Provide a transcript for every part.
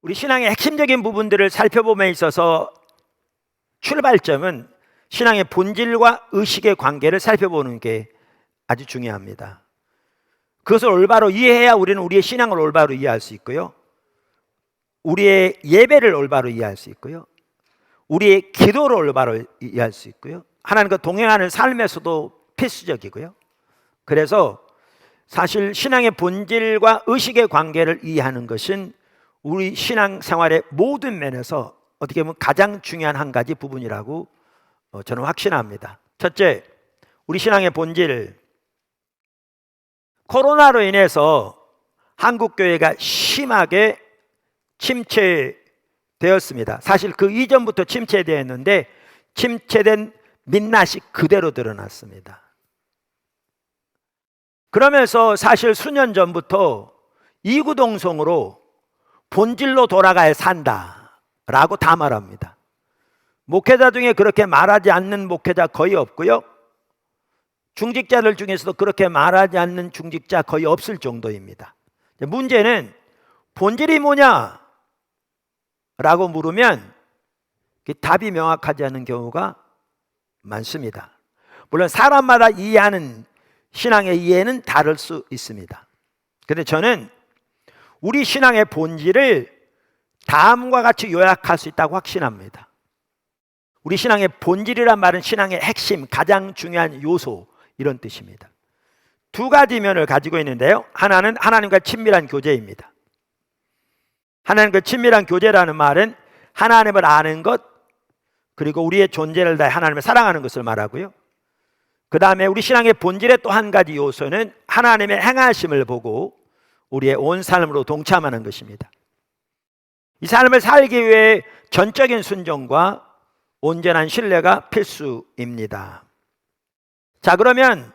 우리 신앙의 핵심적인 부분들을 살펴봄에 있어서 출발점은 신앙의 본질과 의식의 관계를 살펴보는 게 아주 중요합니다. 그것을 올바로 이해해야 우리는 우리의 신앙을 올바로 이해할 수 있고요, 우리의 예배를 올바로 이해할 수 있고요, 우리의 기도를 올바로 이해할 수 있고요, 하나님과 동행하는 삶에서도 필수적이고요. 그래서 사실 신앙의 본질과 의식의 관계를 이해하는 것은 우리 신앙생활의 모든 면에서 어떻게 보면 가장 중요한 한 가지 부분이라고 저는 확신합니다. 첫째, 우리 신앙의 본질. 코로나로 인해서 한국교회가 심하게 침체되었습니다. 사실 그 이전부터 침체되었는데 침체된 민낯이 그대로 드러났습니다. 그러면서 사실 수년 전부터 이구동성으로 본질로 돌아가야 산다라고 다 말합니다. 목회자 중에 그렇게 말하지 않는 목회자 거의 없고요, 중직자들 중에서도 그렇게 말하지 않는 중직자 거의 없을 정도입니다. 문제는 본질이 뭐냐? 라고 물으면 답이 명확하지 않은 경우가 많습니다. 물론 사람마다 이해하는 신앙의 이해는 다를 수 있습니다. 그런데 저는 우리 신앙의 본질을 다음과 같이 요약할 수 있다고 확신합니다. 우리 신앙의 본질이란 말은 신앙의 핵심, 가장 중요한 요소, 이런 뜻입니다. 두 가지 면을 가지고 있는데요, 하나는 하나님과 친밀한 교제입니다. 하나님과 친밀한 교제라는 말은 하나님을 아는 것, 그리고 우리의 존재를 다해 하나님을 사랑하는 것을 말하고요, 그 다음에 우리 신앙의 본질의 또 한 가지 요소는 하나님의 행하심을 보고 우리의 온 삶으로 동참하는 것입니다. 이 삶을 살기 위해 전적인 순종과 온전한 신뢰가 필수입니다. 자, 그러면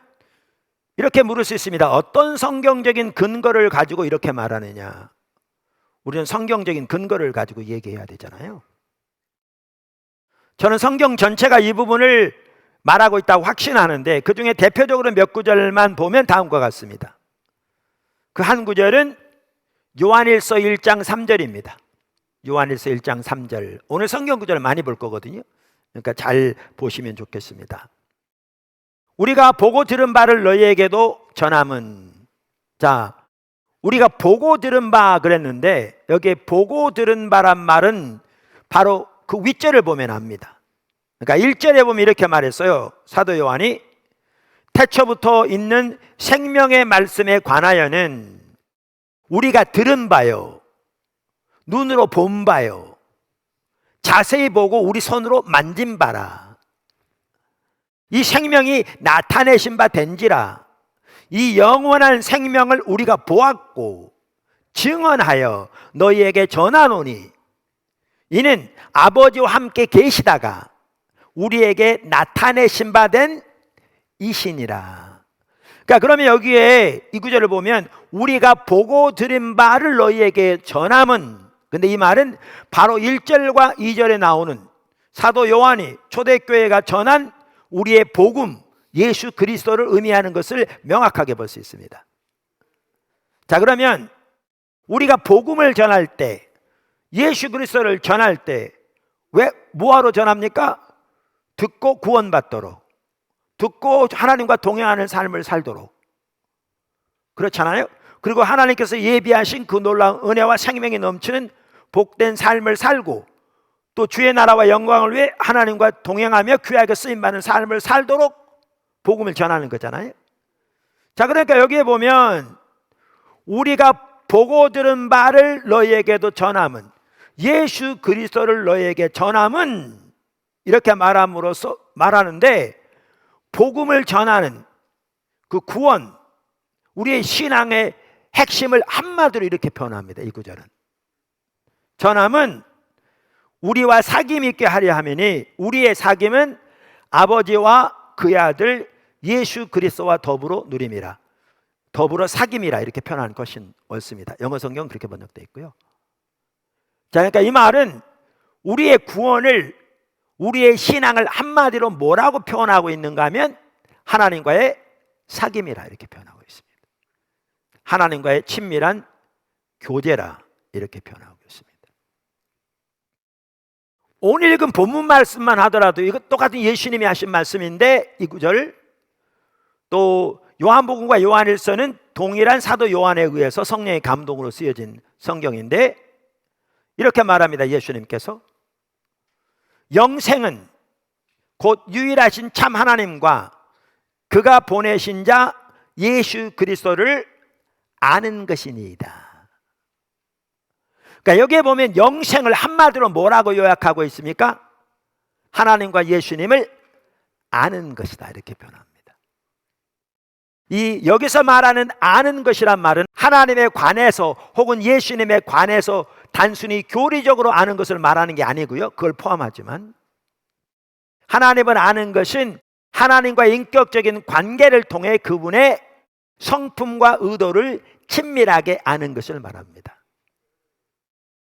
이렇게 물을 수 있습니다. 어떤 성경적인 근거를 가지고 이렇게 말하느냐? 우리는 성경적인 근거를 가지고 얘기해야 되잖아요. 저는 성경 전체가 이 부분을 말하고 있다고 확신하는데 그 중에 대표적으로 몇 구절만 보면 다음과 같습니다. 그 한 구절은 요한일서 1장 3절입니다. 요한일서 1장 3절. 오늘 성경 구절을 많이 볼 거거든요. 그러니까 잘 보시면 좋겠습니다. 우리가 보고 들은 바를 너희에게도 전함은. 자, 우리가 보고 들은 바 그랬는데 여기에 보고 들은 바란 말은 바로 그 윗절을 보면 압니다. 그러니까 1절에 보면 이렇게 말했어요. 사도 요한이 태초부터 있는 생명의 말씀에 관하여는 우리가 들은 바요, 눈으로 본 바요, 자세히 보고 우리 손으로 만진 바라. 이 생명이 나타내신 바 된지라. 이 영원한 생명을 우리가 보았고 증언하여 너희에게 전하노니 이는 아버지와 함께 계시다가 우리에게 나타내신 바 된 이신이라. 그러니까 그러면 여기에 이 구절을 보면 우리가 보고 들은 바를 너희에게 전함은, 근데 이 말은 바로 1절과 2절에 나오는 사도 요한이 초대교회가 전한 우리의 복음, 예수 그리스도를 의미하는 것을 명확하게 볼 수 있습니다. 자, 그러면 우리가 복음을 전할 때, 예수 그리스도를 전할 때 왜 뭐하러 전합니까? 듣고 구원받도록, 듣고 하나님과 동행하는 삶을 살도록. 그렇잖아요. 그리고 하나님께서 예비하신 그 놀라운 은혜와 생명이 넘치는 복된 삶을 살고 또 주의 나라와 영광을 위해 하나님과 동행하며 귀하게 쓰임받는 삶을 살도록 복음을 전하는 거잖아요. 자, 그러니까 여기에 보면 우리가 보고 들은 바를 너희에게도 전함은, 예수 그리스도를 너희에게 전함은, 이렇게 말함으로써 말하는데 복음을 전하는 그 구원, 우리의 신앙의 핵심을 한마디로 이렇게 표현합니다. 이 구절은 전함은 우리와 사귐 있게 하려 함이니 우리의 사귐은 아버지와 그의 아들 예수 그리스도와 더불어 누림이라. 더불어 사귐이라 이렇게 표현하는 것이 옳습니다. 영어 성경 그렇게 번역되어 있고요. 자, 그러니까 이 말은 우리의 구원을, 우리의 신앙을 한마디로 뭐라고 표현하고 있는가 하면 하나님과의 사귐이라 이렇게 표현하고 있습니다. 하나님과의 친밀한 교제라 이렇게 표현하고 있습니다. 오늘 읽은 본문 말씀만 하더라도 이거 똑같은 예수님이 하신 말씀인데, 이 구절 또 요한복음과 요한일서는 동일한 사도 요한에 의해서 성령의 감동으로 쓰여진 성경인데, 이렇게 말합니다. 예수님께서 영생은 곧 유일하신 참 하나님과 그가 보내신 자 예수 그리스도를 아는 것이니이다. 그러니까 여기에 보면 영생을 한마디로 뭐라고 요약하고 있습니까? 하나님과 예수님을 아는 것이다, 이렇게 표현합니다. 이 여기서 말하는 아는 것이란 말은 하나님에 관해서 혹은 예수님에 관해서 단순히 교리적으로 아는 것을 말하는 게 아니고요, 그걸 포함하지만 하나님을 아는 것은 하나님과의 인격적인 관계를 통해 그분의 성품과 의도를 친밀하게 아는 것을 말합니다.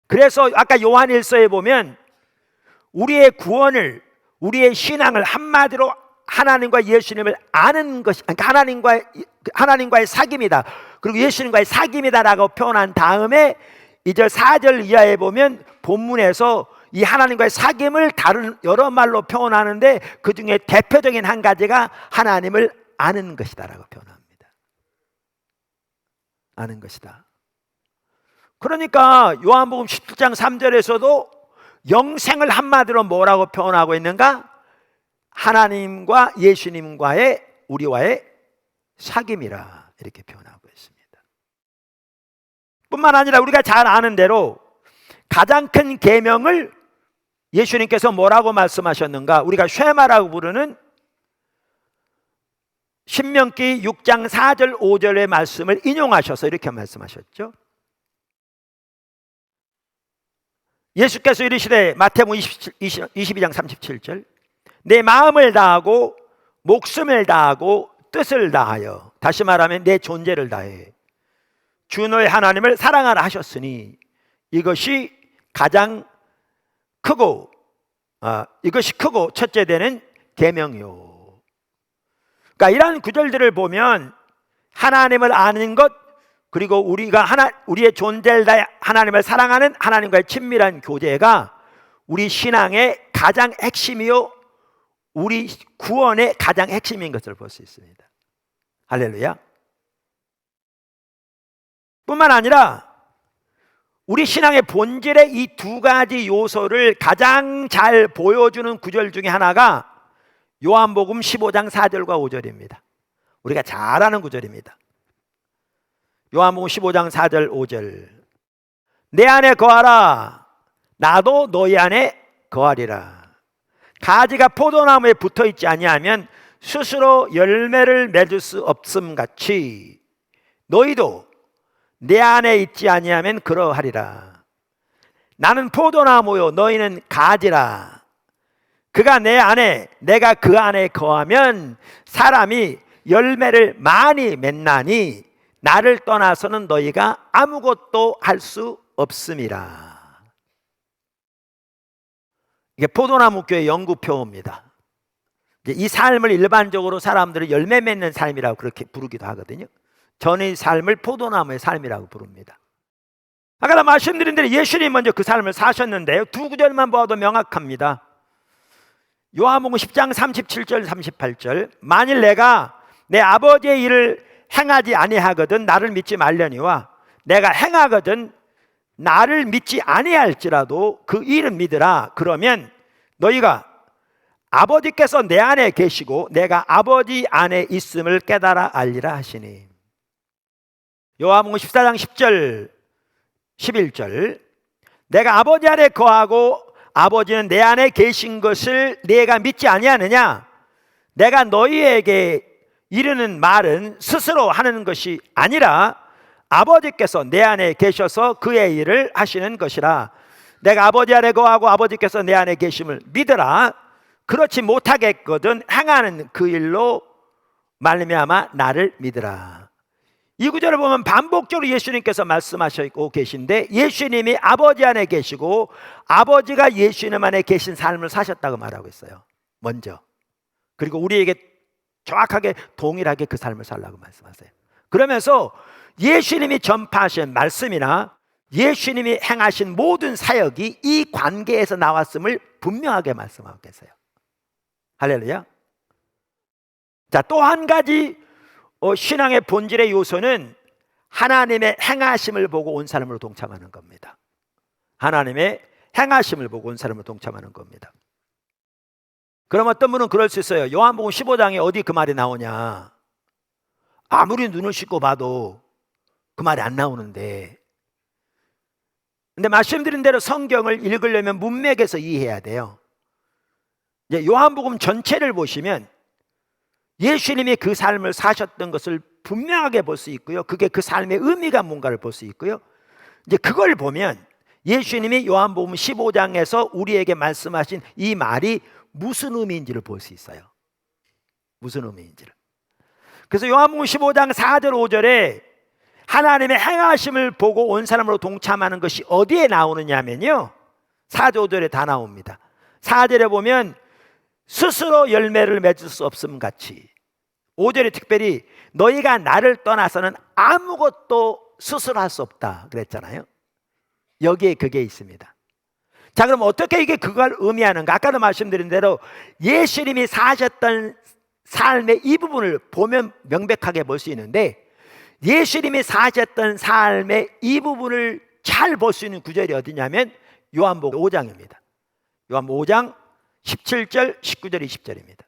그래서 아까 요한일서에 보면 우리의 구원을, 우리의 신앙을 한마디로 하나님과 예수님을 아는 것이, 그러니까 하나님과의 사귐이다, 그리고 예수님과의 사귐이다라고 표현한 다음에 2절 4절 이하에 보면 본문에서 이 하나님과의 사귐을 다른 여러 말로 표현하는데 그 중에 대표적인 한 가지가 하나님을 아는 것이다라고 표현합니다. 아는 것이다. 그러니까 요한복음 17장 3절에서도 영생을 한마디로 뭐라고 표현하고 있는가? 하나님과 예수님과의 우리와의 사귐이라 이렇게 표현하고 있습니다. 뿐만 아니라 우리가 잘 아는 대로 가장 큰 계명을 예수님께서 뭐라고 말씀하셨는가? 우리가 쉐마라고 부르는 신명기 6장 4절 5절의 말씀을 인용하셔서 이렇게 말씀하셨죠. 예수께서 이르시되, 마태복음 22장 37절, 내 마음을 다하고 목숨을 다하고 뜻을 다하여, 다시 말하면 내 존재를 다해 주 너의 하나님을 사랑하라 하셨으니 이것이 가장 크고 이것이 크고 첫째 되는 계명이요. 그러니까 이러한 구절들을 보면 하나님을 아는 것, 그리고 우리가 우리의 존재를 다해 하나님을 사랑하는 하나님과의 친밀한 교제가 우리 신앙의 가장 핵심이요, 우리 구원의 가장 핵심인 것을 볼 수 있습니다. 할렐루야. 뿐만 아니라 우리 신앙의 본질의 이 두 가지 요소를 가장 잘 보여주는 구절 중에 하나가 요한복음 15장 4절과 5절입니다. 우리가 잘 아는 구절입니다. 요한복음 15장 4절 5절, 내 안에 거하라 나도 너희 안에 거하리라. 가지가 포도나무에 붙어 있지 아니하면 스스로 열매를 맺을 수 없음 같이 너희도 내 안에 있지 아니하면 그러하리라. 나는 포도나무요 너희는 가지라. 그가 내 안에 내가 그 안에 거하면 사람이 열매를 많이 맺나니 나를 떠나서는 너희가 아무것도 할 수 없음이라. 이게 포도나무 교회 연구표입니다. 이 삶을 일반적으로 사람들이 열매 맺는 삶이라고 그렇게 부르기도 하거든요. 저는 이 삶을 포도나무의 삶이라고 부릅니다. 아까 말씀드린 대로 예수님 먼저 그 삶을 사셨는데요, 두 구절만 보아도 명확합니다. 요한복음 10장 37절 38절, 만일 내가 내 아버지의 일을 행하지 아니하거든 나를 믿지 말려니와 내가 행하거든 나를 믿지 아니할지라도 그 일은 믿으라. 그러면 너희가 아버지께서 내 안에 계시고 내가 아버지 안에 있음을 깨달아 알리라 하시니. 요한복음 14장 10절 11절, 내가 아버지 안에 거하고 아버지는 내 안에 계신 것을 네가 믿지 아니하느냐? 내가 너희에게 이르는 말은 스스로 하는 것이 아니라 아버지께서 내 안에 계셔서 그의 일을 하시는 것이라. 내가 아버지 안에 거하고 아버지께서 내 안에 계심을 믿으라. 그렇지 못하겠거든 행하는 그 일로 말미암아 나를 믿으라. 이 구절을 보면 반복적으로 예수님께서 말씀하시고 계신데, 예수님이 아버지 안에 계시고 아버지가 예수님 안에 계신 삶을 사셨다고 말하고 있어요, 먼저. 그리고 우리에게 정확하게 동일하게 그 삶을 살라고 말씀하세요. 그러면서 예수님이 전파하신 말씀이나 예수님이 행하신 모든 사역이 이 관계에서 나왔음을 분명하게 말씀하고 계세요. 할렐루야. 자, 또 한 가지 신앙의 본질의 요소는 하나님의 행하심을 보고 온 사람으로 동참하는 겁니다. 하나님의 행하심을 보고 온 사람으로 동참하는 겁니다. 그럼 어떤 분은 그럴 수 있어요. 요한복음 15장에 어디 그 말이 나오냐? 아무리 눈을 씻고 봐도 그 말이 안 나오는데. 근데 말씀드린 대로 성경을 읽으려면 문맥에서 이해해야 돼요. 이제 요한복음 전체를 보시면 예수님이 그 삶을 사셨던 것을 분명하게 볼 수 있고요. 그게 그 삶의 의미가 뭔가를 볼 수 있고요. 이제 그걸 보면 예수님이 요한복음 15장에서 우리에게 말씀하신 이 말이 무슨 의미인지를 볼 수 있어요. 무슨 의미인지를. 그래서 요한복음 15장 4절 5절에 하나님의 행하심을 보고 온 사람으로 동참하는 것이 어디에 나오느냐면요, 4절 5절에 다 나옵니다. 4절에 보면 스스로 열매를 맺을 수 없음 같이, 5절에 특별히 너희가 나를 떠나서는 아무것도 스스로 할 수 없다 그랬잖아요. 여기에 그게 있습니다. 자, 그럼 어떻게 이게 그걸 의미하는가? 아까도 말씀드린 대로 예수님이 사셨던 삶의 이 부분을 보면 명백하게 볼 수 있는데, 예수님이 사셨던 삶의 이 부분을 잘 볼 수 있는 구절이 어디냐면 요한복음 5장입니다. 요한복음 5장 17절, 19절, 20절입니다.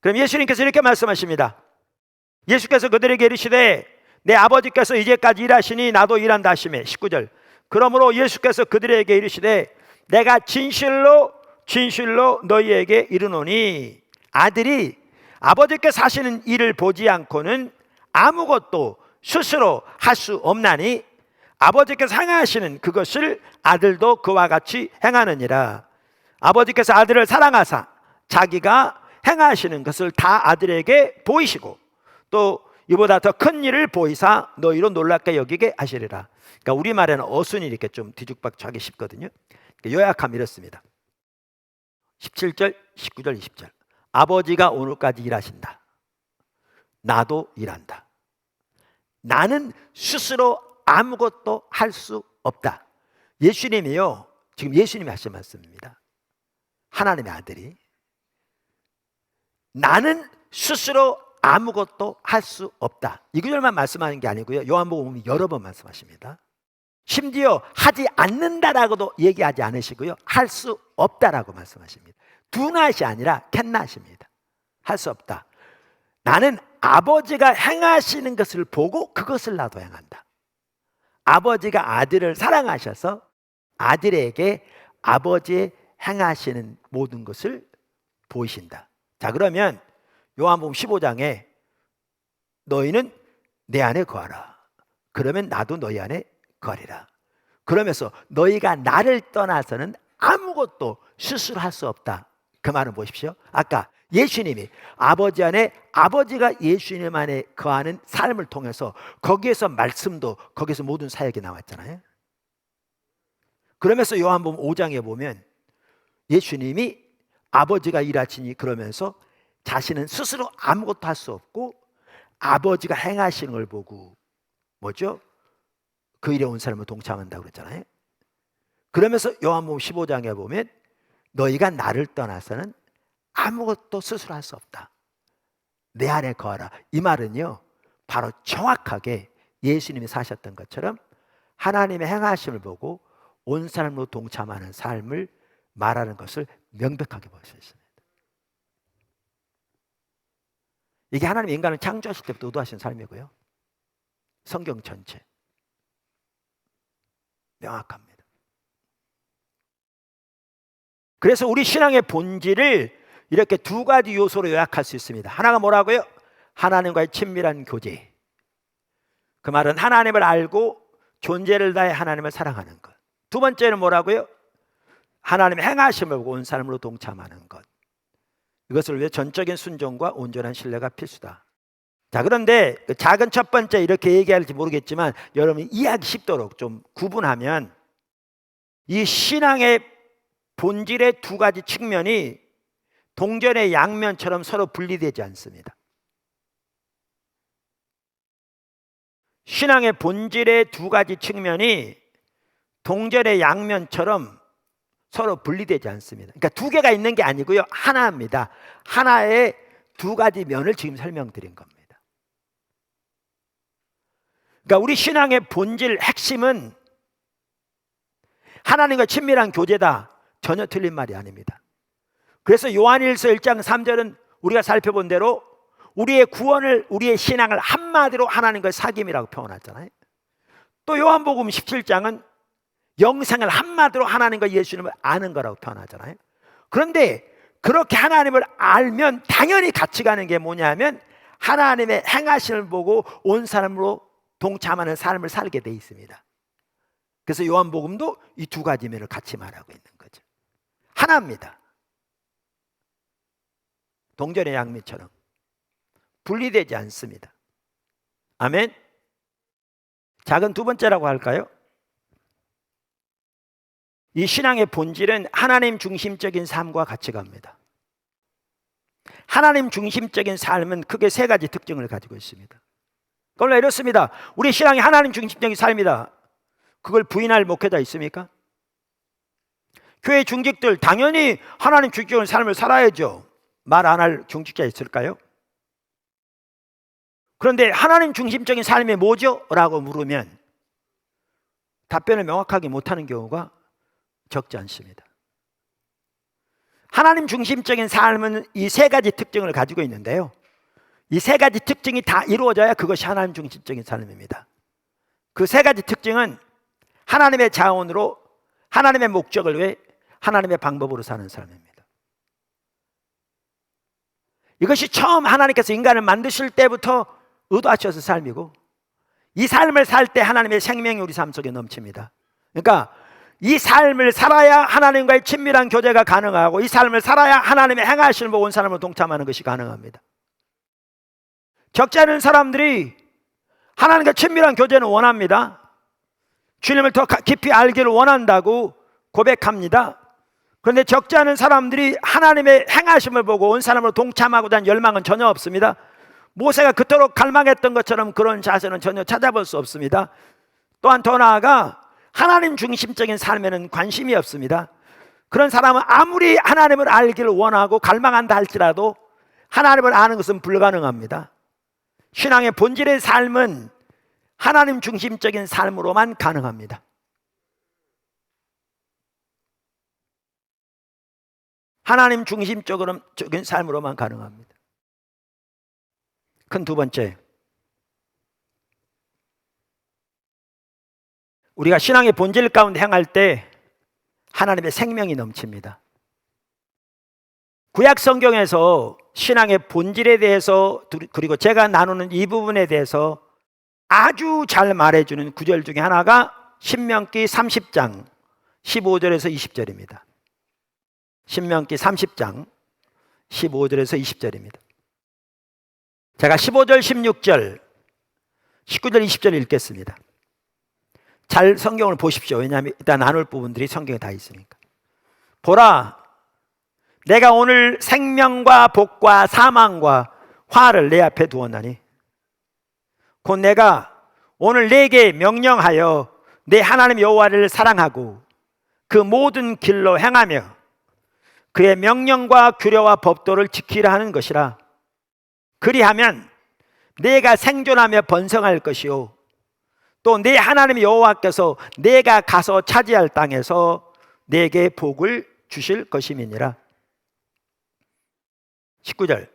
그럼 예수님께서 이렇게 말씀하십니다. 예수께서 그들에게 이르시되 내 아버지께서 이제까지 일하시니 나도 일한다 하시매. 19절. 그러므로 예수께서 그들에게 이르시되 내가 진실로 진실로 너희에게 이르노니 아들이 아버지께서 하시는 일을 보지 않고는 아무것도 스스로 할 수 없나니 아버지께서 행하시는 그것을 아들도 그와 같이 행하느니라. 아버지께서 아들을 사랑하사 자기가 행하시는 것을 다 아들에게 보이시고 또 이보다 더 큰 일을 보이사 너희로 놀랍게 여기게 하시리라. 그러니까 우리말에는 어순이 이렇게 좀 뒤죽박죽하기 쉽거든요. 요약하면 이렇습니다. 17절, 19절, 20절. 아버지가 오늘까지 일하신다. 나도 일한다. 나는 스스로 아무것도 할 수 없다. 예수님이요, 지금 예수님이 하신 말씀입니다. 하나님의 아들이 나는 스스로 아무것도 할 수 없다. 이 구절만 말씀하는 게 아니고요, 요한복음 여러 번 말씀하십니다. 심지어 하지 않는다라고도 얘기하지 않으시고요, 할 수 없다라고 말씀하십니다. do not이 아니라 can not입니다. 할 수 없다. 나는 아버지가 행하시는 것을 보고 그것을 나도 행한다. 아버지가 아들을 사랑하셔서 아들에게 아버지의 행하시는 모든 것을 보이신다. 자, 그러면 요한복음 15장에 너희는 내 안에 거하라. 그러면 나도 너희 안에 거하리라. 그러면서 너희가 나를 떠나서는 아무것도 스스로 할 수 없다. 그 말은 보십시오. 아까 예수님이 아버지 안에, 아버지가 예수님 안에 거하는 삶을 통해서 거기에서 말씀도, 거기에서 모든 사역이 나왔잖아요. 그러면서 요한복음 5장에 보면 예수님이 아버지가 일하시니 그러면서 자신은 스스로 아무것도 할 수 없고 아버지가 행하시는 걸 보고 뭐죠? 그 일에 온 사람을 동참한다고 그랬잖아요. 그러면서 요한복음 15장에 보면 너희가 나를 떠나서는 아무것도 스스로 할 수 없다. 내 안에 거하라. 이 말은요, 바로 정확하게 예수님이 사셨던 것처럼 하나님의 행하심을 보고 온 사람으로 동참하는 삶을 말하는 것을 명백하게 볼 수 있습니다. 이게 하나님 인간을 창조하실 때부터 의도하신 삶이고요, 성경 전체 명확합니다. 그래서 우리 신앙의 본질을 이렇게 두 가지 요소로 요약할 수 있습니다. 하나가 뭐라고요? 하나님과의 친밀한 교제. 그 말은 하나님을 알고 존재를 다해 하나님을 사랑하는 것. 두 번째는 뭐라고요? 하나님의 행하심을 보고 온 사람으로 동참하는 것. 이것을 위해 전적인 순종과 온전한 신뢰가 필수다. 자, 그런데 그 작은 첫 번째 이렇게 얘기할지 모르겠지만 여러분이 이해하기 쉽도록 좀 구분하면 이 신앙의 본질의 두 가지 측면이 동전의 양면처럼 서로 분리되지 않습니다. 신앙의 본질의 두 가지 측면이 동전의 양면처럼 서로 분리되지 않습니다. 그러니까 두 개가 있는 게 아니고요, 하나입니다. 하나의 두 가지 면을 지금 설명드린 겁니다. 그러니까 우리 신앙의 본질 핵심은 하나님과 친밀한 교제다. 전혀 틀린 말이 아닙니다. 그래서 요한일서 1장 3절은 우리가 살펴본 대로 우리의 구원을, 우리의 신앙을 한마디로 하나님과의 사귐이라고 표현하잖아요. 또 요한복음 17장은 영생을 한마디로 하나님과 예수님을 아는 거라고 표현하잖아요. 그런데 그렇게 하나님을 알면 당연히 같이 가는 게 뭐냐면 하나님의 행하심을 보고 온 사람으로 동참하는 삶을 살게 돼 있습니다. 그래서 요한복음도 이 두 가지 면을 같이 말하고 있는 거죠. 하나입니다. 동전의 양면처럼 분리되지 않습니다. 아멘. 작은 두 번째라고 할까요? 이 신앙의 본질은 하나님 중심적인 삶과 같이 갑니다. 하나님 중심적인 삶은 크게 세 가지 특징을 가지고 있습니다. 그걸로 이렇습니다. 우리 신앙이 하나님 중심적인 삶이다. 그걸 부인할 목회자 있습니까? 교회 중직들 당연히 하나님 중심적인 삶을 살아야죠. 말 안 할 중직자 있을까요? 그런데 하나님 중심적인 삶이 뭐죠? 라고 물으면 답변을 명확하게 못하는 경우가 적지 않습니다. 하나님 중심적인 삶은 이 세 가지 특징을 가지고 있는데요, 이 세 가지 특징이 다 이루어져야 그것이 하나님 중심적인 삶입니다. 그 세 가지 특징은 하나님의 자원으로, 하나님의 목적을 위해, 하나님의 방법으로 사는 삶입니다. 이것이 처음 하나님께서 인간을 만드실 때부터 의도하셔서 삶이고, 이 삶을 살 때 하나님의 생명이 우리 삶 속에 넘칩니다. 그러니까 이 삶을 살아야 하나님과의 친밀한 교제가 가능하고, 이 삶을 살아야 하나님의 행하심을 보고 온 사람으로 동참하는 것이 가능합니다. 적지 않은 사람들이 하나님과 친밀한 교제는 원합니다. 주님을 더 깊이 알기를 원한다고 고백합니다. 그런데 적지 않은 사람들이 하나님의 행하심을 보고 온 사람으로 동참하고자 하는 열망은 전혀 없습니다. 모세가 그토록 갈망했던 것처럼 그런 자세는 전혀 찾아볼 수 없습니다. 또한 더 나아가 하나님 중심적인 삶에는 관심이 없습니다. 그런 사람은 아무리 하나님을 알기를 원하고 갈망한다 할지라도 하나님을 아는 것은 불가능합니다. 신앙의 본질의 삶은 하나님 중심적인 삶으로만 가능합니다. 하나님 중심적인 삶으로만 가능합니다. 큰 두 번째, 우리가 신앙의 본질 가운데 행할 때 하나님의 생명이 넘칩니다. 구약 성경에서 신앙의 본질에 대해서, 그리고 제가 나누는 이 부분에 대해서 아주 잘 말해주는 구절 중에 하나가 신명기 30장 15절에서 20절입니다. 신명기 30장 15절에서 20절입니다. 제가 15절, 16절, 19절, 20절 읽겠습니다. 잘 성경을 보십시오. 왜냐하면 일단 나눌 부분들이 성경에 다 있으니까. 보라, 내가 오늘 생명과 복과 사망과 화를 내 앞에 두었나니 곧 내가 오늘 내게 명령하여 내 하나님 여호와를 사랑하고 그 모든 길로 행하며 그의 명령과 규례와 법도를 지키라 하는 것이라. 그리하면 내가 생존하며 번성할 것이요 또 내 하나님 여호와께서 내가 가서 차지할 땅에서 내게 복을 주실 것임이니라. 19절,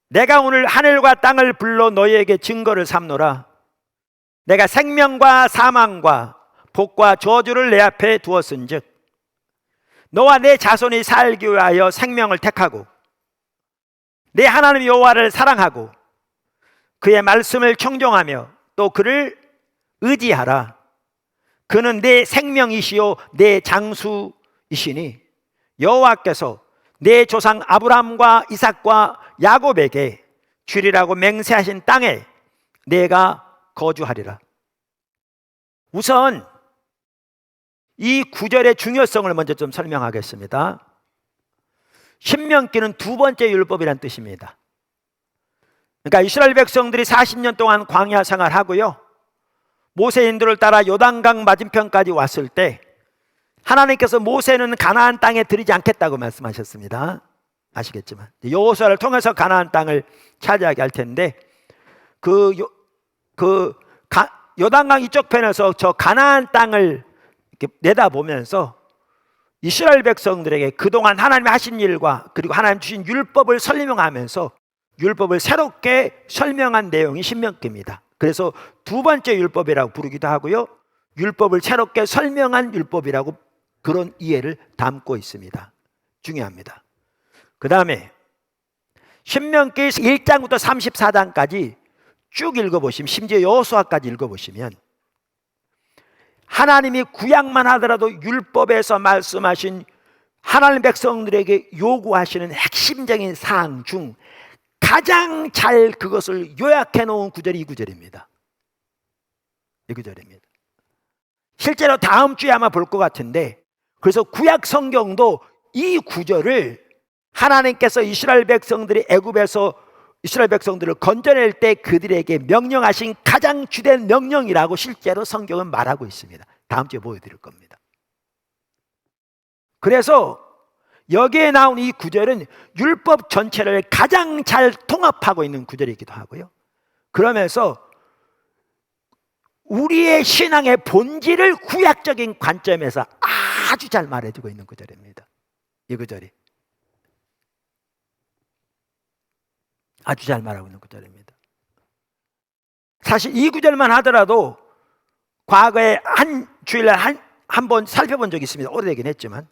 내가 오늘 하늘과 땅을 불러 너희에게 증거를 삼노라. 내가 생명과 사망과 복과 저주를 내 앞에 두었은즉 너와 내 자손이 살기 위하여 생명을 택하고 내 하나님 여호와를 사랑하고 그의 말씀을 청종하며 또 그를 의지하라. 그는 내 생명이시요 내 장수이시니 여호와께서 내 조상 아브라함과 이삭과 야곱에게 주리라고 맹세하신 땅에 내가 거주하리라. 우선 이 구절의 중요성을 먼저 좀 설명하겠습니다. 신명기는 두 번째 율법이란 뜻입니다. 그러니까 이스라엘 백성들이 40년 동안 광야 생활하고요, 모세 인도를 따라 요단강 맞은편까지 왔을 때 하나님께서 모세는 가나안 땅에 들이지 않겠다고 말씀하셨습니다. 아시겠지만 여호수아를 통해서 가나안 땅을 차지하게 할 텐데, 요단강 이쪽 편에서 저 가나안 땅을 이렇게 내다보면서 이스라엘 백성들에게 그동안 하나님이 하신 일과 그리고 하나님 주신 율법을 설명하면서 율법을 새롭게 설명한 내용이 신명기입니다. 그래서 두 번째 율법이라고 부르기도 하고요, 율법을 새롭게 설명한 율법이라고 그런 이해를 담고 있습니다. 중요합니다. 그 다음에 신명기 1장부터 34장까지 쭉 읽어보시면, 심지어 여호수아까지 읽어보시면 하나님이 구약만 하더라도 율법에서 말씀하신 하나님 백성들에게 요구하시는 핵심적인 사항 중 가장 잘 그것을 요약해 놓은 구절이 이 구절입니다. 이 구절입니다. 실제로 다음 주에 아마 볼 것 같은데, 그래서 구약 성경도 이 구절을 하나님께서 이스라엘 백성들이 애굽에서 이스라엘 백성들을 건져낼 때 그들에게 명령하신 가장 주된 명령이라고 실제로 성경은 말하고 있습니다. 다음 주에 보여드릴 겁니다. 그래서 여기에 나온 이 구절은 율법 전체를 가장 잘 통합하고 있는 구절이기도 하고요, 그러면서 우리의 신앙의 본질을 구약적인 관점에서 아주 잘 말해주고 있는 구절입니다. 이 구절이 아주 잘 말하고 있는 구절입니다. 사실 이 구절만 하더라도 과거에 한 주일에 한 번 살펴본 적이 있습니다. 오래되긴 했지만.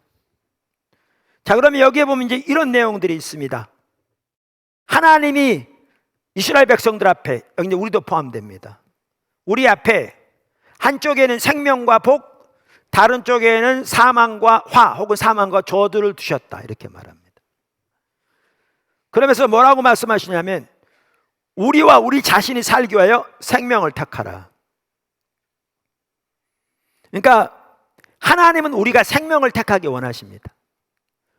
자, 그러면 여기에 보면 이제 이런 내용들이 있습니다. 하나님이 이스라엘 백성들 앞에, 여기 이제 우리도 포함됩니다, 우리 앞에 한쪽에는 생명과 복, 다른 쪽에는 사망과 화 혹은 사망과 저주를 두셨다, 이렇게 말합니다. 그러면서 뭐라고 말씀하시냐면, 우리와 우리 자신이 살기 위하여 생명을 택하라. 그러니까 하나님은 우리가 생명을 택하기 원하십니다.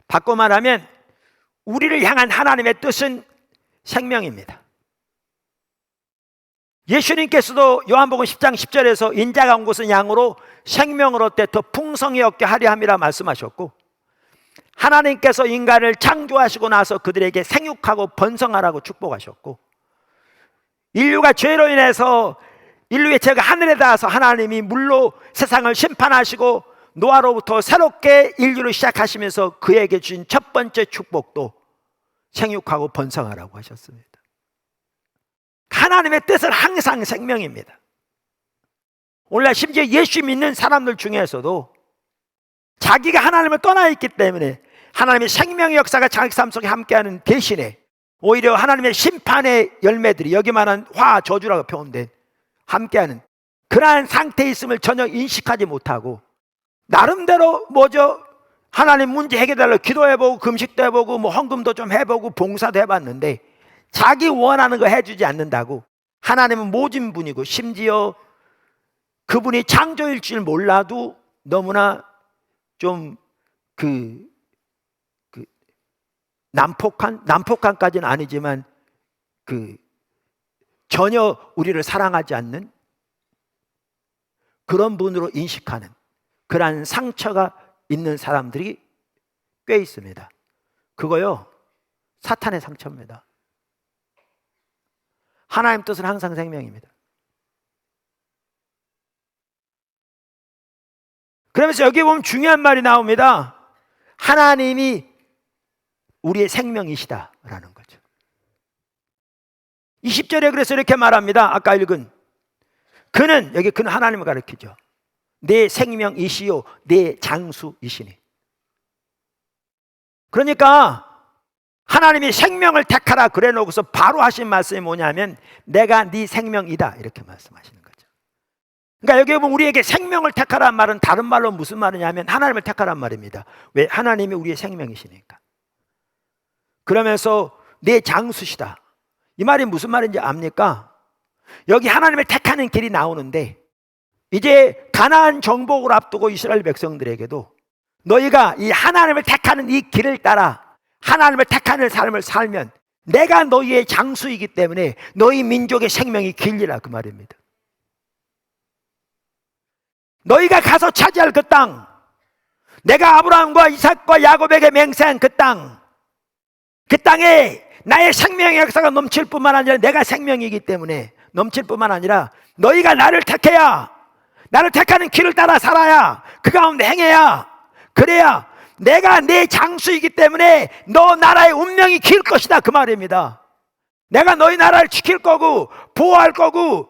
바꿔 말하면 우리를 향한 하나님의 뜻은 생명입니다. 예수님께서도 요한복음 10장 10절에서 인자가 온 것은 양으로 생명을 얻되 더 풍성히 얻게 하려 함이라 말씀하셨고, 하나님께서 인간을 창조하시고 나서 그들에게 생육하고 번성하라고 축복하셨고, 인류가 죄로 인해서 인류의 죄가 하늘에 닿아서 하나님이 물로 세상을 심판하시고 노아로부터 새롭게 인류를 시작하시면서 그에게 주신 첫 번째 축복도 생육하고 번성하라고 하셨습니다. 하나님의 뜻은 항상 생명입니다. 오늘날 심지어 예수 믿는 사람들 중에서도 자기가 하나님을 떠나 있기 때문에 하나님의 생명의 역사가 자기 삶 속에 함께하는 대신에 오히려 하나님의 심판의 열매들이, 여기 말한 화, 저주라고 표현된 함께하는 그러한 상태에 있음을 전혀 인식하지 못하고 나름대로 하나님 문제 해결달라고 기도해보고 금식도 해보고 헌금도 좀 해보고 봉사도 해봤는데 자기 원하는 거 해주지 않는다고, 하나님은 모진 분이고 심지어 그분이 창조일 줄 몰라도 너무나 좀 난폭한까지는 아니지만 전혀 우리를 사랑하지 않는 그런 분으로 인식하는 그러한 상처가 있는 사람들이 꽤 있습니다. 그거요, 사탄의 상처입니다. 하나님 뜻은 항상 생명입니다. 그러면서 여기 보면 중요한 말이 나옵니다. 하나님이 우리의 생명이시다라는 거죠. 20절에 그래서 이렇게 말합니다. 아까 읽은 그는, 여기 그는 하나님을 가리키죠. 내 생명이시요 내 장수이시니. 그러니까 하나님이 생명을 택하라 그래 놓고서 바로 하신 말씀이 뭐냐면 내가 네 생명이다, 이렇게 말씀하시는 거죠. 그러니까 여기 보면 우리에게 생명을 택하라는 말은 다른 말로 무슨 말이냐면 하나님을 택하라는 말입니다. 왜? 하나님이 우리의 생명이시니까. 그러면서 내 장수시다, 이 말이 무슨 말인지 압니까? 여기 하나님을 택하는 길이 나오는데 이제 가나안 정복을 앞두고 이스라엘 백성들에게도 너희가 이 하나님을 택하는 이 길을 따라 하나님을 택하는 삶을 살면 내가 너희의 장수이기 때문에 너희 민족의 생명이 길리라 그 말입니다. 너희가 가서 차지할 그 땅, 내가 아브라함과 이삭과 야곱에게 맹세한 그 땅, 그 땅에 나의 생명의 역사가 넘칠 뿐만 아니라 내가 생명이기 때문에 넘칠 뿐만 아니라 너희가 나를 택해야, 나를 택하는 길을 따라 살아야, 그 가운데 행해야, 그래야 내가 내 장수이기 때문에 너 나라의 운명이 길 것이다 그 말입니다. 내가 너희 나라를 지킬 거고 보호할 거고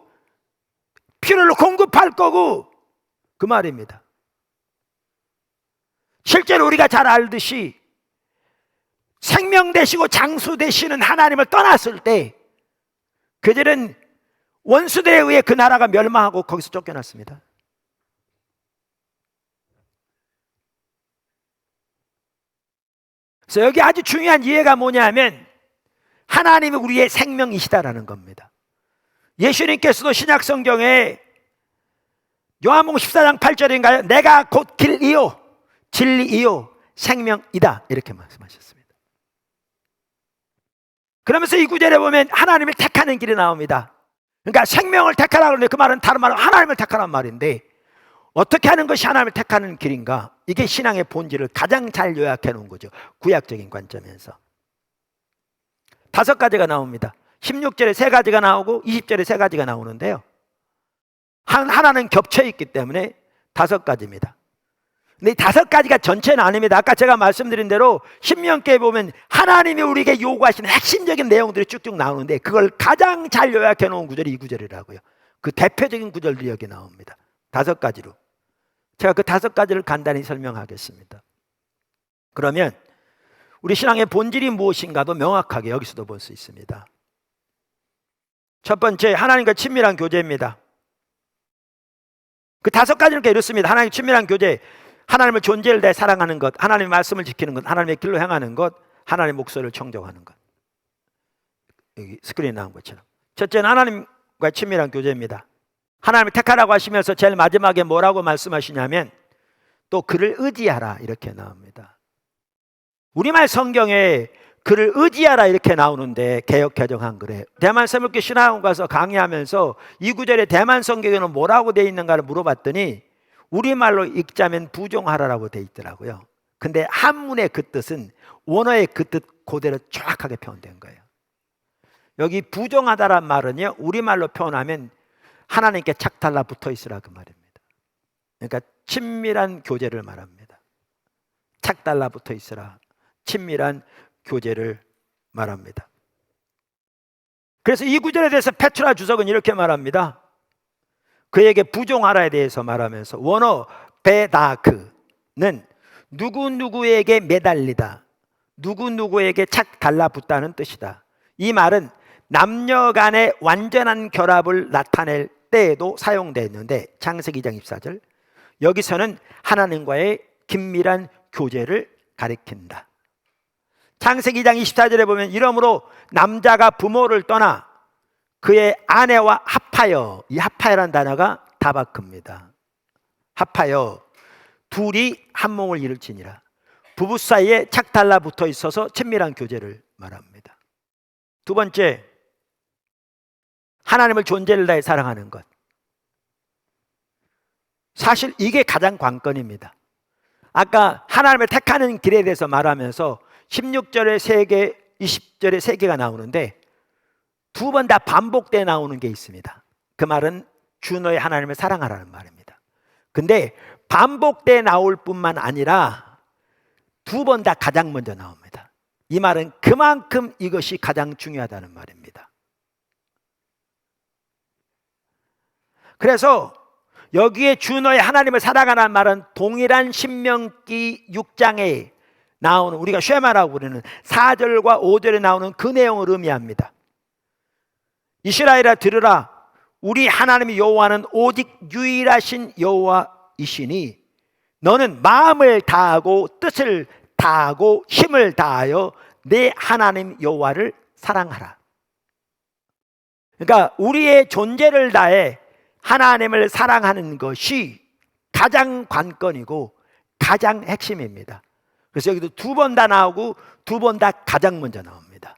필요를 공급할 거고 그 말입니다. 실제로 우리가 잘 알듯이 생명 되시고 장수 되시는 하나님을 떠났을 때 그들은 원수들에 의해 그 나라가 멸망하고 거기서 쫓겨났습니다. 그래서 여기 아주 중요한 이해가 뭐냐면 하나님이 우리의 생명이시다라는 겁니다. 예수님께서도 신약 성경에 요한복음 14장 8절인가요? 내가 곧 길이요 진리이요 생명이다 이렇게 말씀하셨습니다. 그러면서 이 구절에 보면 하나님을 택하는 길이 나옵니다. 그러니까 생명을 택하라 그러는데 그 말은 다른 말은 하나님을 택하라는 말인데 어떻게 하는 것이 하나님을 택하는 길인가? 이게 신앙의 본질을 가장 잘 요약해 놓은 거죠. 구약적인 관점에서 5가지가 나옵니다. 16절에 3가지가 나오고 20절에 3가지가 나오는데요, 하나는 겹쳐 있기 때문에 5가지입니다. 근데 이 5가지가 전체는 아닙니다. 아까 제가 말씀드린 대로 신명기에 보면 하나님이 우리에게 요구하시는 핵심적인 내용들이 쭉쭉 나오는데 그걸 가장 잘 요약해 놓은 구절이 이 구절이라고요. 그 대표적인 구절들이 여기 나옵니다. 5가지로 제가 그 5가지를 간단히 설명하겠습니다. 그러면 우리 신앙의 본질이 무엇인가도 명확하게 여기서도 볼 수 있습니다. 첫 번째, 하나님과 친밀한 교제입니다. 그 5가지는 이렇습니다. 하나님과 친밀한 교제, 하나님을 존재를 다해 사랑하는 것, 하나님의 말씀을 지키는 것, 하나님의 길로 행하는 것, 하나님의 목소리를 청정하는 것. 여기 스크린에 나온 것처럼 첫째는 하나님과 친밀한 교제입니다. 하나님을 택하라고 하시면서 제일 마지막에 뭐라고 말씀하시냐면 또 그를 의지하라 이렇게 나옵니다. 우리말 성경에 그를 의지하라 이렇게 나오는데 개역 개정 한글에 대만 새벽교 신학원 가서 강의하면서 이 구절에 대만 성경에는 뭐라고 되어 있는가를 물어봤더니 우리말로 읽자면 부종하라라고 되어 있더라고요. 근데 한문의 그 뜻은 원어의 그 뜻 그대로 정확하게 표현된 거예요. 여기 부종하다란 말은요, 우리말로 표현하면 하나님께 착 달라붙어 있으라 그 말입니다. 그러니까 친밀한 교제를 말합니다. 착 달라붙어 있으라, 친밀한 교제를 말합니다. 그래서 이 구절에 대해서 페트라 주석은 이렇게 말합니다. 그에게 부종하라에 대해서 말하면서 원어 베다크는 누구누구에게 매달리다, 누구누구에게 착 달라붙다는 뜻이다. 이 말은 남녀 간의 완전한 결합을 나타낼 때에도 사용되었는데 창세기 2장 24절 여기서는 하나님과의 긴밀한 교제를 가리킨다. 창세기 2장 24절에 보면 이러므로 남자가 부모를 떠나 그의 아내와 합하여, 이 합하여라는 단어가 다바크입니다. 합하여 둘이 한 몸을 이룰지니라. 부부 사이에 착 달라붙어 있어서 친밀한 교제를 말합니다. 두 번째, 하나님을 존재를 다해 사랑하는 것. 사실 이게 가장 관건입니다. 아까 하나님을 택하는 길에 대해서 말하면서 16절에 3개, 20절에 3개가 나오는데 2번 다 반복돼 나오는 게 있습니다. 그 말은 주 너의 하나님을 사랑하라는 말입니다. 근데 반복돼 나올 뿐만 아니라 2번 다 가장 먼저 나옵니다. 이 말은 그만큼 이것이 가장 중요하다는 말입니다. 그래서 여기에 주 너의 하나님을 사랑하라는 말은 동일한 신명기 6장에 나오는, 우리가 쉐마라고 부르는 4절과 5절에 나오는 그 내용을 의미합니다. 이스라엘아 들으라, 우리 하나님 여호와는 오직 유일하신 여호와이시니 너는 마음을 다하고 뜻을 다하고 힘을 다하여 내 하나님 여호와를 사랑하라. 그러니까 우리의 존재를 다해 하나님을 사랑하는 것이 가장 관건이고 가장 핵심입니다. 그래서 여기도 2번 다 나오고 2번 다 가장 먼저 나옵니다.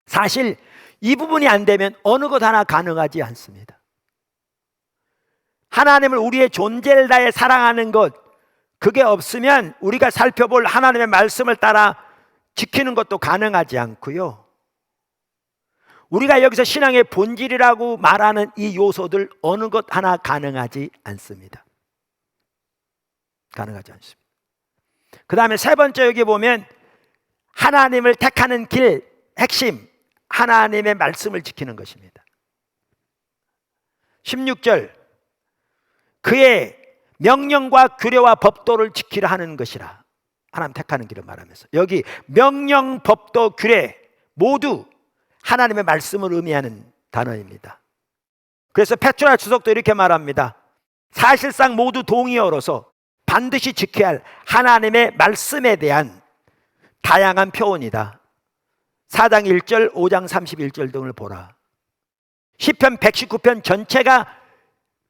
사실 이 부분이 안 되면 어느 것 하나 가능하지 않습니다. 하나님을 우리의 존재를 다해 사랑하는 것, 그게 없으면 우리가 살펴볼 하나님의 말씀을 따라 지키는 것도 가능하지 않고요. 우리가 여기서 신앙의 본질이라고 말하는 이 요소들 어느 것 하나 가능하지 않습니다. 가능하지 않습니다. 그 다음에 세 번째, 여기 보면 하나님을 택하는 길, 핵심, 하나님의 말씀을 지키는 것입니다. 16절, 그의 명령과 규례와 법도를 지키려 하는 것이라. 하나님 택하는 길을 말하면서 여기 명령, 법도, 규례 모두 하나님의 말씀을 의미하는 단어입니다. 그래서 페트라 주석도 이렇게 말합니다. 사실상 모두 동의어로서 반드시 지켜야 할 하나님의 말씀에 대한 다양한 표현이다. 4장 1절, 5장 31절 등을 보라. 시편 119편 전체가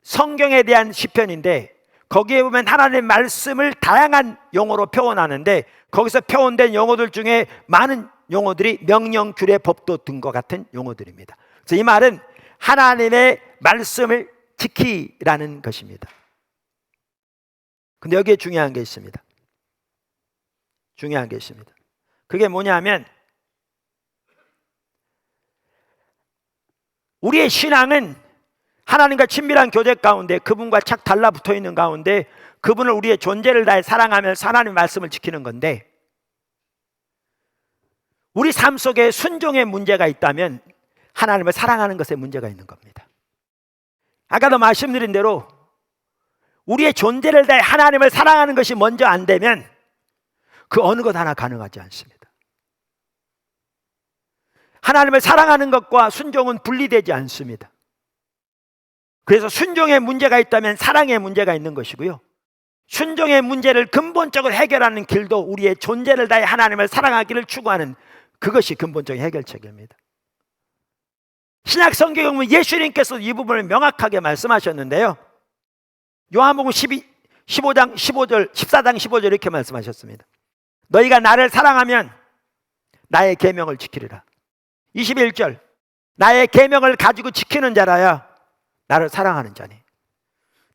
성경에 대한 시편인데 거기에 보면 하나님의 말씀을 다양한 용어로 표현하는데 거기서 표현된 용어들 중에 많은 용어들이 명령, 규례, 법도 등과 같은 용어들입니다. 그래서 이 말은 하나님의 말씀을 지키라는 것입니다. 근데 여기에 중요한 게 있습니다. 중요한 게 있습니다. 그게 뭐냐면 우리의 신앙은 하나님과 친밀한 교제 가운데 그분과 착 달라붙어 있는 가운데 그분을 우리의 존재를 다해 사랑하면서 하나님의 말씀을 지키는 건데 우리 삶 속에 순종의 문제가 있다면 하나님을 사랑하는 것에 문제가 있는 겁니다. 아까도 말씀드린 대로 우리의 존재를 다해 하나님을 사랑하는 것이 먼저 안 되면 그 어느 것 하나 가능하지 않습니다. 하나님을 사랑하는 것과 순종은 분리되지 않습니다. 그래서 순종에 문제가 있다면 사랑에 문제가 있는 것이고요. 순종의 문제를 근본적으로 해결하는 길도 우리의 존재를 다해 하나님을 사랑하기를 추구하는 그것이 근본적인 해결책입니다. 신약 성경에 보면 예수님께서 이 부분을 명확하게 말씀하셨는데요. 요한복음 15장 15절, 14장 15절 이렇게 말씀하셨습니다. 너희가 나를 사랑하면 나의 계명을 지키리라. 21절, 나의 계명을 가지고 지키는 자라야 나를 사랑하는 자니.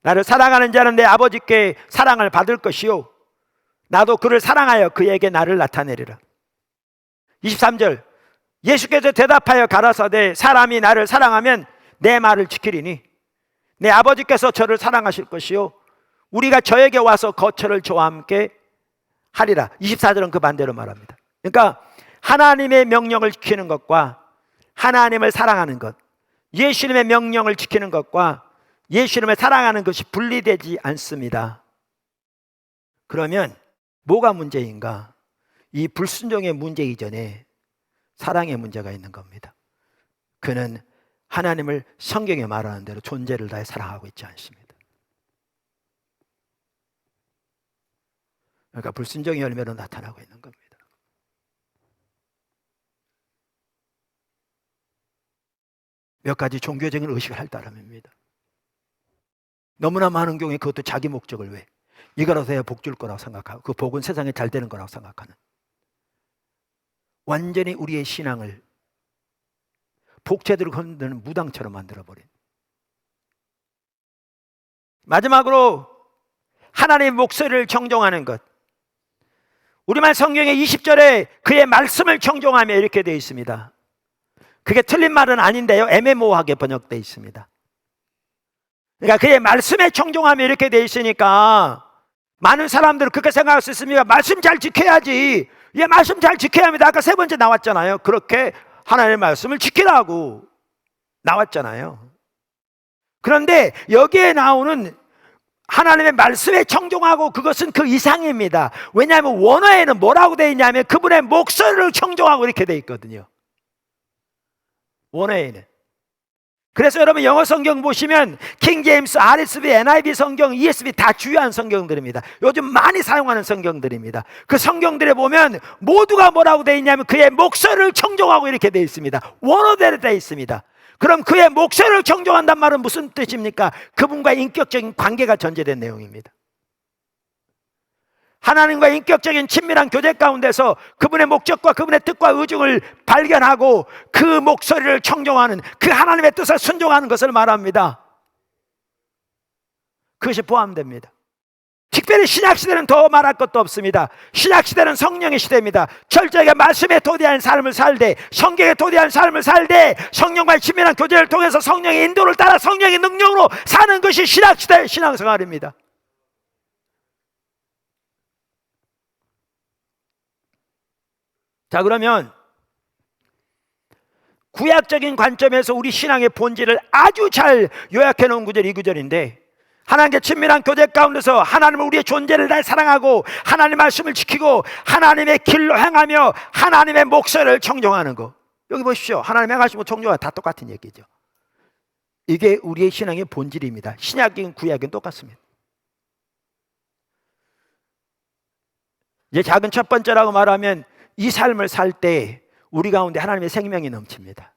나를 사랑하는 자는 내 아버지께 사랑을 받을 것이요 나도 그를 사랑하여 그에게 나를 나타내리라. 23절, 예수께서 대답하여 가라사대 사람이 나를 사랑하면 내 말을 지키리니 내 아버지께서 저를 사랑하실 것이요 우리가 저에게 와서 거처를 저와 함께 하리라. 24절은 그 반대로 말합니다. 그러니까 하나님의 명령을 지키는 것과 하나님을 사랑하는 것, 예수님의 명령을 지키는 것과 예수님을 사랑하는 것이 분리되지 않습니다. 그러면 뭐가 문제인가? 이 불순종의 문제 이전에 사랑의 문제가 있는 겁니다. 그는 하나님을 성경에 말하는 대로 존재를 다해 사랑하고 있지 않습니다. 그러니까 불순종의 열매로 나타나고 있는 겁니다. 몇 가지 종교적인 의식을 할 따름입니다. 너무나 많은 경우에 그것도 자기 목적을 위해 이거라도 해야 복 줄 거라고 생각하고 그 복은 세상에 잘 되는 거라고 생각하는 완전히 우리의 신앙을 복제대로 건드는 무당처럼 만들어버린. 마지막으로 하나님의 목소리를 청종하는 것. 우리말 성경의 20절에 그의 말씀을 청종하며 이렇게 되어 있습니다. 그게 틀린 말은 아닌데요, 애매모호하게 번역되어 있습니다. 그러니까 그의 말씀에 청종하며 이렇게 되어 있으니까 많은 사람들은 그렇게 생각할 수 있습니다. 말씀 잘 지켜야지. 예, 말씀 잘 지켜야 합니다. 아까 세 번째 나왔잖아요. 그렇게 하나님의 말씀을 지키라고 나왔잖아요. 그런데 여기에 나오는 하나님의 말씀에 청종하고 그것은 그 이상입니다. 왜냐하면 원어에는 뭐라고 되어 있냐면 그분의 목소리를 청종하고 이렇게 되어 있거든요. 원어에는. 그래서 여러분 영어 성경 보시면 킹 제임스, RSV, NIV 성경, ESV 다 주요한 성경들입니다. 요즘 많이 사용하는 성경들입니다. 그 성경들에 보면 모두가 뭐라고 되어 있냐면 그의 목소리를 청종하고 이렇게 되어 있습니다. 원어대로 되어 있습니다. 그럼 그의 목소리를 청종한단 말은 무슨 뜻입니까? 그분과 인격적인 관계가 전제된 내용입니다. 하나님과 인격적인 친밀한 교제 가운데서 그분의 목적과 그분의 뜻과 의중을 발견하고 그 목소리를 청종하는, 그 하나님의 뜻을 순종하는 것을 말합니다. 그것이 포함됩니다. 특별히 신약시대는 더 말할 것도 없습니다. 신약시대는 성령의 시대입니다. 철저하게 말씀에 도대한 삶을 살되, 성경에 도대한 삶을 살되, 성령과의 친밀한 교제를 통해서 성령의 인도를 따라 성령의 능력으로 사는 것이 신약시대의 신앙생활입니다. 자, 그러면 구약적인 관점에서 우리 신앙의 본질을 아주 잘 요약해 놓은 구절이 이 구절인데, 하나님께 친밀한 교제 가운데서 하나님은 우리의 존재를 다 사랑하고 하나님의 말씀을 지키고 하나님의 길로 행하며 하나님의 목소리를 청종하는 것. 여기 보십시오. 하나님 행하시고 청종하고 다 똑같은 얘기죠. 이게 우리의 신앙의 본질입니다. 신약인 구약은 똑같습니다. 이제 작은 첫 번째라고 말하면, 이 삶을 살 때 우리 가운데 하나님의 생명이 넘칩니다.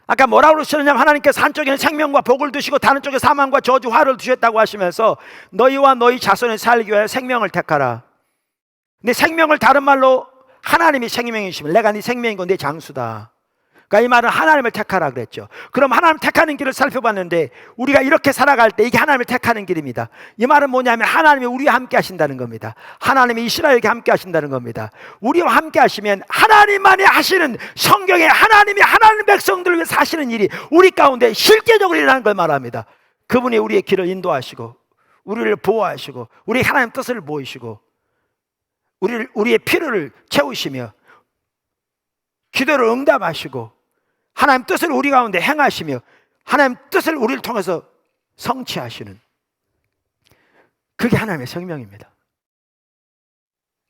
아까 뭐라고 그러셨냐면, 하나님께서 한쪽에는 생명과 복을 두시고 다른 쪽에 사망과 저주 화를 두셨다고 하시면서 너희와 너희 자손이 살기 위하여 생명을 택하라. 근데 생명을 다른 말로 하나님이 생명이시면 내가 네 생명이고 내 장수다. 그러니까 이 말은 하나님을 택하라 그랬죠. 그럼 하나님 택하는 길을 살펴봤는데, 우리가 이렇게 살아갈 때 이게 하나님을 택하는 길입니다. 이 말은 뭐냐면 하나님이 우리와 함께 하신다는 겁니다. 하나님이 이스라엘에게 함께 하신다는 겁니다. 우리와 함께 하시면 하나님만이 하시는, 성경에 하나님이 하나님 백성들을 위해 사시는 일이 우리 가운데 실제적으로 일어나는 걸 말합니다. 그분이 우리의 길을 인도하시고 우리를 보호하시고 우리 하나님 뜻을 보이시고 우리의 필요를 채우시며 기도를 응답하시고 하나님 뜻을 우리 가운데 행하시며 하나님 뜻을 우리를 통해서 성취하시는, 그게 하나님의 생명입니다.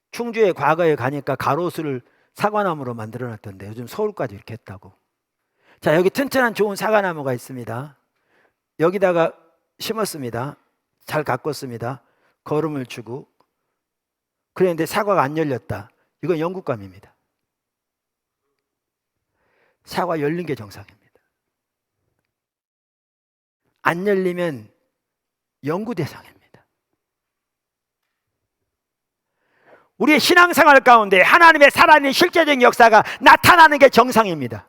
충주에 과거에 가니까 가로수를 사과나무로 만들어놨던데 요즘 서울까지 이렇게 했다고. 자, 여기 튼튼한 좋은 사과나무가 있습니다. 여기다가 심었습니다. 잘 가꿨습니다. 거름을 주고. 그런데 사과가 안 열렸다. 이건 영국감입니다. 사과 열린 게 정상입니다. 안 열리면 연구 대상입니다. 우리의 신앙생활 가운데 하나님의 살아있는 실제적인 역사가 나타나는 게 정상입니다.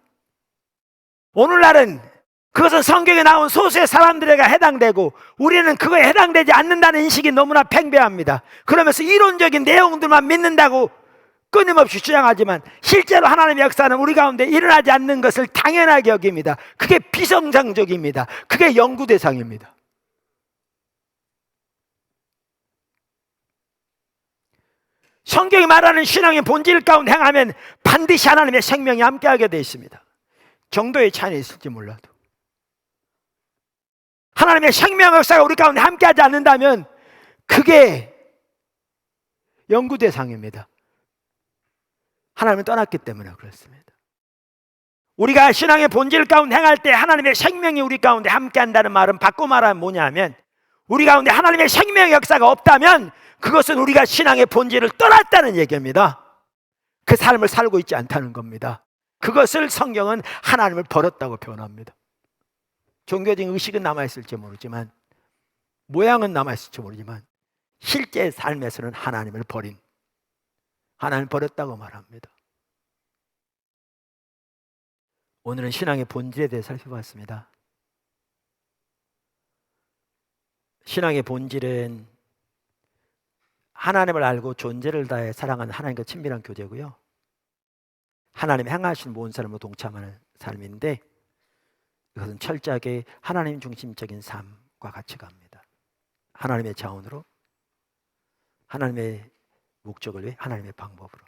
오늘날은 그것은 성경에 나온 소수의 사람들에게 해당되고 우리는 그거에 해당되지 않는다는 인식이 너무나 팽배합니다. 그러면서 이론적인 내용들만 믿는다고 끊임없이 주장하지만 실제로 하나님의 역사는 우리 가운데 일어나지 않는 것을 당연하게 여깁니다. 그게 비정상적입니다. 그게 연구 대상입니다. 성경이 말하는 신앙의 본질 가운데 행하면 반드시 하나님의 생명이 함께하게 되어 있습니다. 정도의 차이는 있을지 몰라도 하나님의 생명 역사가 우리 가운데 함께하지 않는다면 그게 연구 대상입니다. 하나님은 떠났기 때문에 그렇습니다. 우리가 신앙의 본질 가운데 행할 때 하나님의 생명이 우리 가운데 함께한다는 말은 바꿔 말하면 뭐냐면, 우리 가운데 하나님의 생명의 역사가 없다면 그것은 우리가 신앙의 본질을 떠났다는 얘기입니다. 그 삶을 살고 있지 않다는 겁니다. 그것을 성경은 하나님을 버렸다고 표현합니다. 종교적인 의식은 남아있을지 모르지만, 모양은 남아있을지 모르지만 실제 삶에서는 하나님을 버린, 하나님을 버렸다고 말합니다. 오늘은 신앙의 본질에 대해 살펴봤습니다. 신앙의 본질은 하나님을 알고 존재를 다해 사랑하는 하나님과 친밀한 교제고요, 하나님 행하신 모든 삶으로 동참하는 삶인데, 이것은 철저하게 하나님 중심적인 삶과 같이 갑니다. 하나님의 자원으로, 하나님의 목적을 위해, 하나님의 방법으로.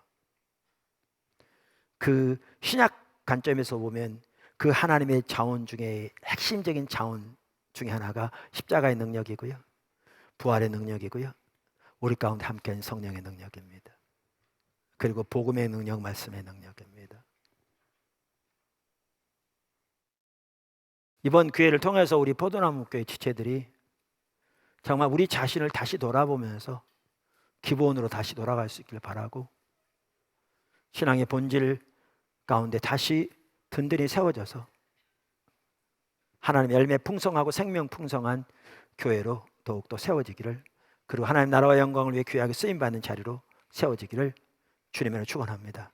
그 신약 관점에서 보면 그 하나님의 자원 중에 핵심적인 자원 중에 하나가 십자가의 능력이고요, 부활의 능력이고요, 우리 가운데 함께한 성령의 능력입니다. 그리고 복음의 능력, 말씀의 능력입니다. 이번 기회를 통해서 우리 포도나무 교회 지체들이 정말 우리 자신을 다시 돌아보면서 기본으로 다시 돌아갈 수 있길 바라고, 신앙의 본질 가운데 다시 든든히 세워져서 하나님의 열매 풍성하고 생명 풍성한 교회로 더욱더 세워지기를, 그리고 하나님 나라와 영광을 위해 귀하게 쓰임받는 자리로 세워지기를 주님으로 축원합니다.